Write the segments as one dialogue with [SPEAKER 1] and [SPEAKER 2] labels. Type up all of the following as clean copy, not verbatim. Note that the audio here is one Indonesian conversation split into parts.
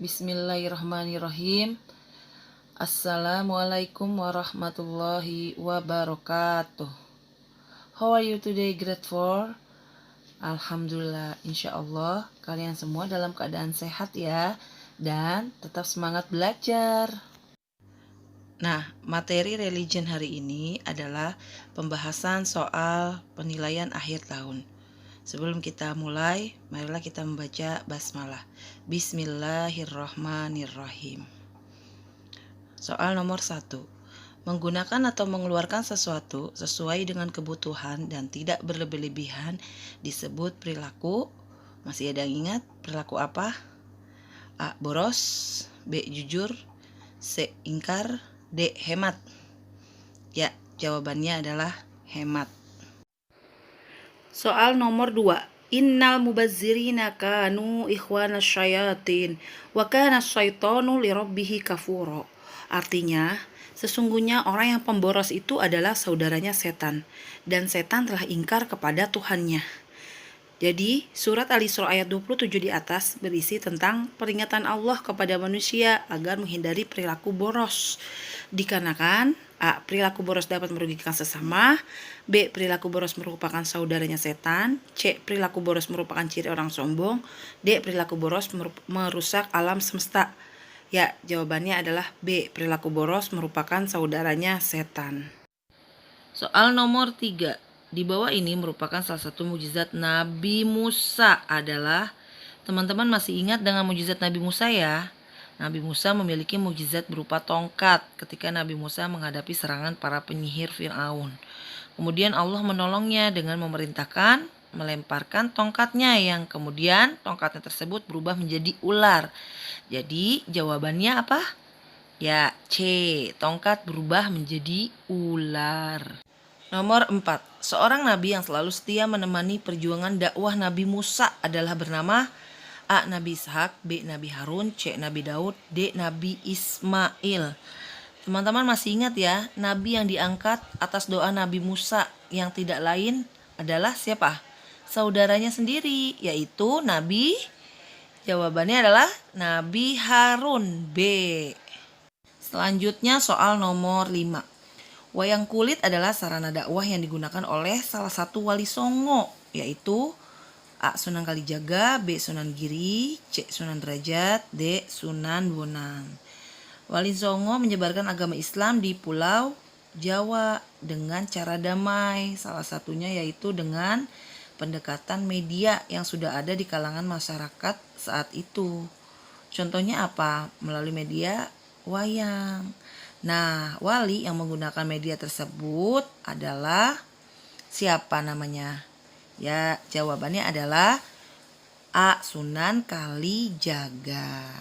[SPEAKER 1] Bismillahirrahmanirrahim. Assalamualaikum warahmatullahi wabarakatuh. How are you today, grade 4? Alhamdulillah, insya Allah kalian semua dalam keadaan sehat ya, dan tetap semangat belajar. Nah, materi religion hari ini adalah pembahasan soal penilaian akhir tahun. Sebelum kita mulai, marilah kita membaca basmalah. Bismillahirrahmanirrahim. Soal nomor 1. Menggunakan atau mengeluarkan sesuatu sesuai dengan kebutuhan dan tidak berlebih-lebihan disebut perilaku. Masih ada yang ingat perilaku apa? A. Boros, B. Jujur, C. Ingkar, D. Hemat. Ya, jawabannya adalah hemat. Soal nomor 2. Innal mubazzirina kanu ikhwana syayatin wa kana syaitanu lirabbihi kafura. Artinya, sesungguhnya orang yang pemboros itu adalah saudaranya setan, dan setan telah ingkar kepada Tuhannya. Jadi, surat Al-Isra ayat 27 di atas berisi tentang peringatan Allah kepada manusia agar menghindari perilaku boros. Dikarenakan A. Perilaku boros dapat merugikan sesama, B. Perilaku boros merupakan saudaranya setan, C. Perilaku boros merupakan ciri orang sombong, D. Perilaku boros merusak alam semesta. Ya, jawabannya adalah B. Perilaku boros merupakan saudaranya setan. Soal nomor 3. Di bawah ini merupakan salah satu mukjizat Nabi Musa adalah, teman-teman masih ingat dengan mukjizat Nabi Musa ya? Nabi Musa memiliki mukjizat berupa tongkat ketika Nabi Musa menghadapi serangan para penyihir Fir'aun. Kemudian Allah menolongnya dengan memerintahkan melemparkan tongkatnya yang kemudian tongkatnya tersebut berubah menjadi ular. Jadi jawabannya apa? Ya, C. Tongkat berubah menjadi ular. Nomor 4. Seorang nabi yang selalu setia menemani perjuangan dakwah Nabi Musa adalah bernama A. Nabi Ishak, B. Nabi Harun, C. Nabi Daud, D. Nabi Ismail. Teman-teman masih ingat ya, nabi yang diangkat atas doa Nabi Musa yang tidak lain adalah siapa? Saudaranya sendiri, yaitu Nabi, jawabannya adalah Nabi Harun, B. Selanjutnya soal nomor 5. Wayang kulit adalah sarana dakwah yang digunakan oleh salah satu wali Songo, yaitu A. Sunan Kalijaga, B. Sunan Giri, C. Sunan Derajat, D. Sunan Bonang. Wali Songo menyebarkan agama Islam di Pulau Jawa dengan cara damai, salah satunya yaitu dengan pendekatan media yang sudah ada di kalangan masyarakat saat itu. Contohnya apa? Melalui media wayang. Nah, wali yang menggunakan media tersebut adalah siapa namanya? Ya, jawabannya adalah A. Sunan Kalijaga.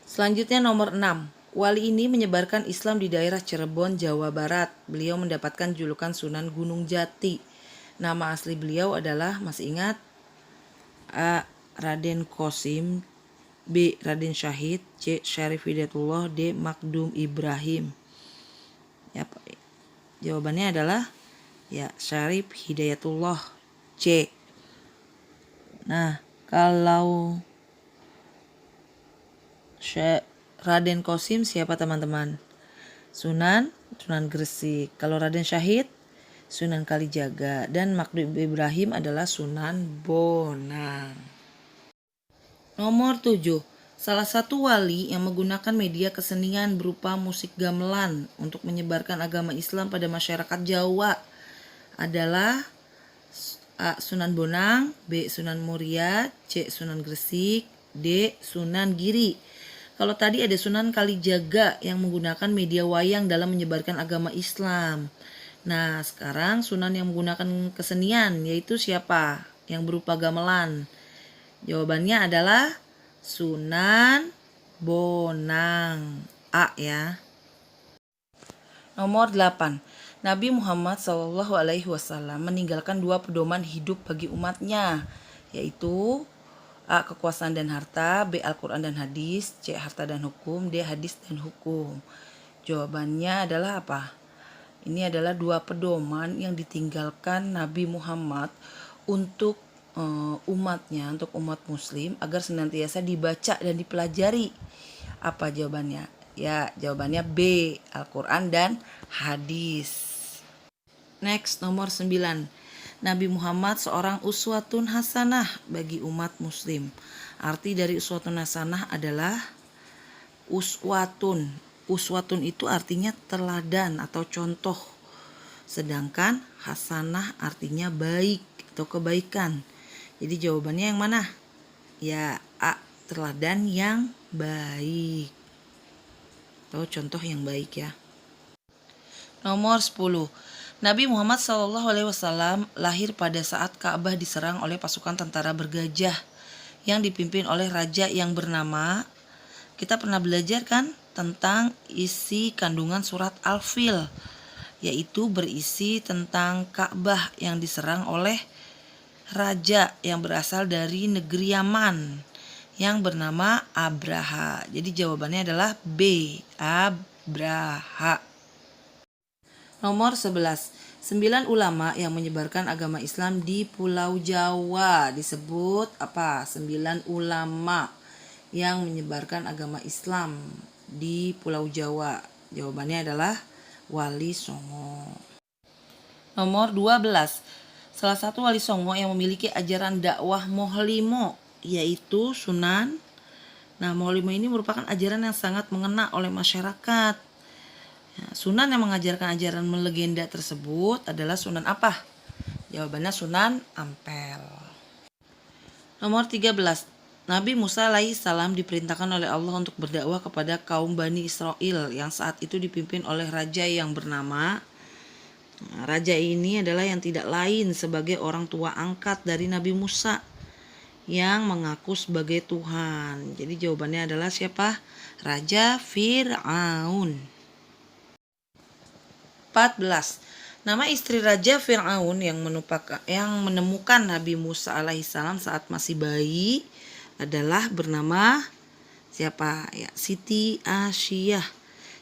[SPEAKER 1] Selanjutnya nomor 6. Wali ini menyebarkan Islam di daerah Cirebon, Jawa Barat. Beliau mendapatkan julukan Sunan Gunung Jati. Nama asli beliau adalah, masih ingat? A. Raden Qasim, B. Raden Syahid, C. Syarif Hidayatullah, D. Makdum Ibrahim. Ya, jawabannya adalah ya Syarif Hidayatullah, C. Nah, kalau Raden Qasim siapa teman-teman? Sunan Gresik. Kalau Raden Syahid, Sunan Kalijaga, dan Makdum Ibrahim adalah Sunan Bonang. Nomor 7. Salah satu wali yang menggunakan media kesenian berupa musik gamelan untuk menyebarkan agama Islam pada masyarakat Jawa adalah A. Sunan Bonang, B. Sunan Muria, C. Sunan Gresik, D. Sunan Giri. Kalau tadi ada Sunan Kalijaga yang menggunakan media wayang dalam menyebarkan agama Islam. Nah, sekarang Sunan yang menggunakan kesenian yaitu siapa? Yang berupa gamelan. Jawabannya adalah Sunan Bonang, A ya. Nomor 8. Nabi Muhammad SAW meninggalkan 2 pedoman hidup bagi umatnya, yaitu A. Kekuasaan dan harta, B. Al-Quran dan hadis, C. Harta dan hukum, D. Hadis dan hukum. Jawabannya adalah apa? Ini adalah 2 pedoman yang ditinggalkan Nabi Muhammad untuk umatnya, untuk umat muslim agar senantiasa dibaca dan dipelajari. Apa jawabannya? Ya, jawabannya B, Al-Quran dan hadis. Next, nomor 9. Nabi Muhammad seorang uswatun hasanah bagi umat muslim. Arti dari uswatun hasanah adalah uswatun. Uswatun itu artinya teladan atau contoh. Sedangkan hasanah artinya baik atau kebaikan. Jadi jawabannya yang mana? Ya, A, teladan yang baik atau contoh yang baik ya. Nomor 10. Nabi Muhammad SAW lahir pada saat Ka'bah diserang oleh pasukan tentara bergajah yang dipimpin oleh raja yang bernama, kita pernah belajar kan tentang isi kandungan surat Al-Fil, yaitu berisi tentang Ka'bah yang diserang oleh raja yang berasal dari negeri Yaman yang bernama Abraha. Jadi jawabannya adalah B, Abraha. Nomor 11. 9 ulama yang menyebarkan agama Islam di Pulau Jawa disebut apa? 9 ulama yang menyebarkan agama Islam di Pulau Jawa. Jawabannya adalah Wali Songo. Nomor 12. Salah satu Wali Songo yang memiliki ajaran dakwah Mohlimo yaitu Sunan. Nah, Mohlimo ini merupakan ajaran yang sangat mengena oleh masyarakat. Sunan yang mengajarkan ajaran melegenda tersebut adalah Sunan apa? Jawabannya Sunan Ampel. Nomor 13. Nabi Musa alaihissalam diperintahkan oleh Allah untuk berdakwah kepada kaum Bani Israel yang saat itu dipimpin oleh raja yang bernama, raja ini adalah yang tidak lain sebagai orang tua angkat dari Nabi Musa yang mengaku sebagai Tuhan. Jadi jawabannya adalah siapa? Raja Fir'aun. 14. Nama istri Raja Fir'aun yang menemukan Nabi Musa alaihissalam saat masih bayi adalah bernama siapa? Ya, Siti Asyiyah.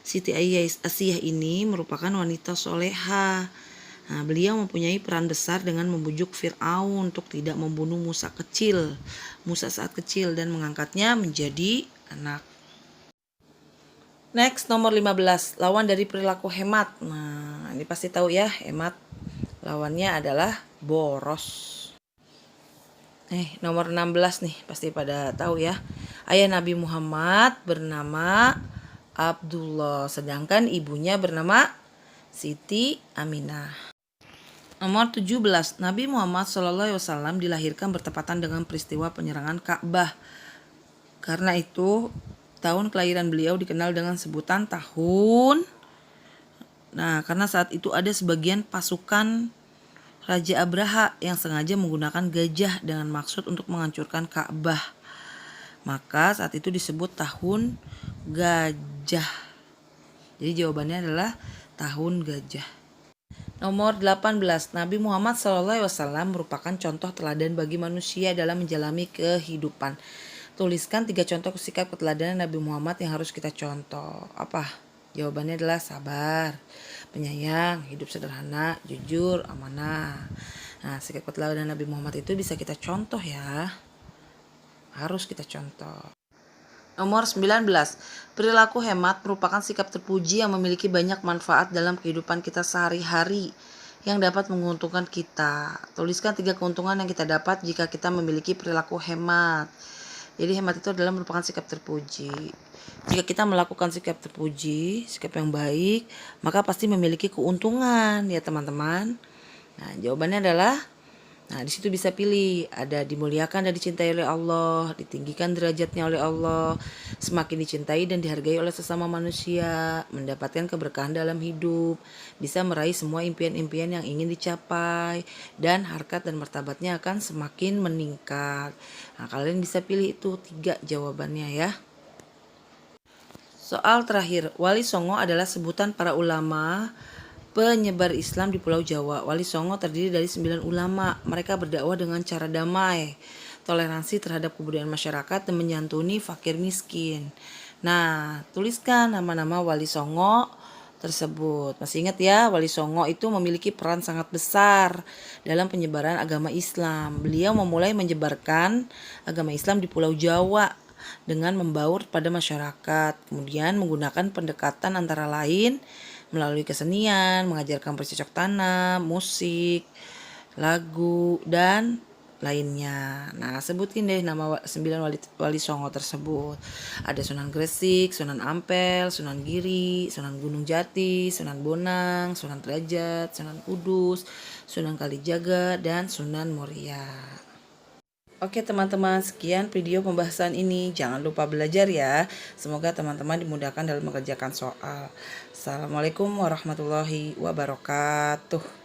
[SPEAKER 1] Siti Asyiyah ini merupakan wanita soleha. Nah, beliau mempunyai peran besar dengan membujuk Fir'aun untuk tidak membunuh Musa saat kecil dan mengangkatnya menjadi anak. Next, nomor 15. Lawan dari perilaku hemat. Nah, ini pasti tahu ya, hemat. Lawannya adalah boros. Nomor 16 nih, pasti pada tahu ya. Ayah Nabi Muhammad bernama Abdullah, sedangkan ibunya bernama Siti Aminah. Nomor 17. Nabi Muhammad SAW dilahirkan bertepatan dengan peristiwa penyerangan Ka'bah. Karena itu, tahun kelahiran beliau dikenal dengan sebutan tahun. Nah, karena saat itu ada sebagian pasukan Raja Abraha yang sengaja menggunakan gajah dengan maksud untuk menghancurkan Ka'bah. Maka saat itu disebut tahun gajah. Jadi jawabannya adalah tahun gajah. Nomor 18. Nabi Muhammad SAW merupakan contoh teladan bagi manusia dalam menjalani kehidupan. Tuliskan 3 contoh sikap keteladanan Nabi Muhammad yang harus kita contoh. Apa? Jawabannya adalah sabar, penyayang, hidup sederhana, jujur, amanah. Nah, sikap keteladanan Nabi Muhammad itu bisa kita contoh ya. Harus kita contoh. Nomor 19. Perilaku hemat merupakan sikap terpuji yang memiliki banyak manfaat dalam kehidupan kita sehari-hari yang dapat menguntungkan kita. Tuliskan 3 keuntungan yang kita dapat jika kita memiliki perilaku hemat. Jadi hemat itu adalah merupakan sikap terpuji. Jika kita melakukan sikap terpuji, sikap yang baik, maka pasti memiliki keuntungan ya teman-teman. Nah, jawabannya adalah, di situ bisa pilih, ada dimuliakan dan dicintai oleh Allah, ditinggikan derajatnya oleh Allah, semakin dicintai dan dihargai oleh sesama manusia, mendapatkan keberkahan dalam hidup, bisa meraih semua impian-impian yang ingin dicapai, dan harkat dan martabatnya akan semakin meningkat. Nah, kalian bisa pilih itu 3 jawabannya ya. Soal terakhir, Wali Songo adalah sebutan para ulama penyebar Islam di Pulau Jawa. Wali Songo terdiri dari 9 ulama. Mereka berdakwah dengan cara damai, toleransi terhadap kebudayaan masyarakat, dan menyantuni fakir miskin. Nah, tuliskan nama-nama Wali Songo tersebut. Masih ingat ya, Wali Songo itu memiliki peran sangat besar dalam penyebaran agama Islam. Beliau memulai menyebarkan agama Islam di Pulau Jawa dengan membaur pada masyarakat, kemudian menggunakan pendekatan antara lain melalui kesenian, mengajarkan bercocok tanam, musik, lagu, dan lainnya. Nah, sebutin deh nama 9 wali Songo tersebut. Ada Sunan Gresik, Sunan Ampel, Sunan Giri, Sunan Gunung Jati, Sunan Bonang, Sunan Derajat, Sunan Kudus, Sunan Kalijaga, dan Sunan Muria. Oke teman-teman, sekian video pembahasan ini. Jangan lupa belajar ya. Semoga teman-teman dimudahkan dalam mengerjakan soal. Assalamualaikum warahmatullahi wabarakatuh.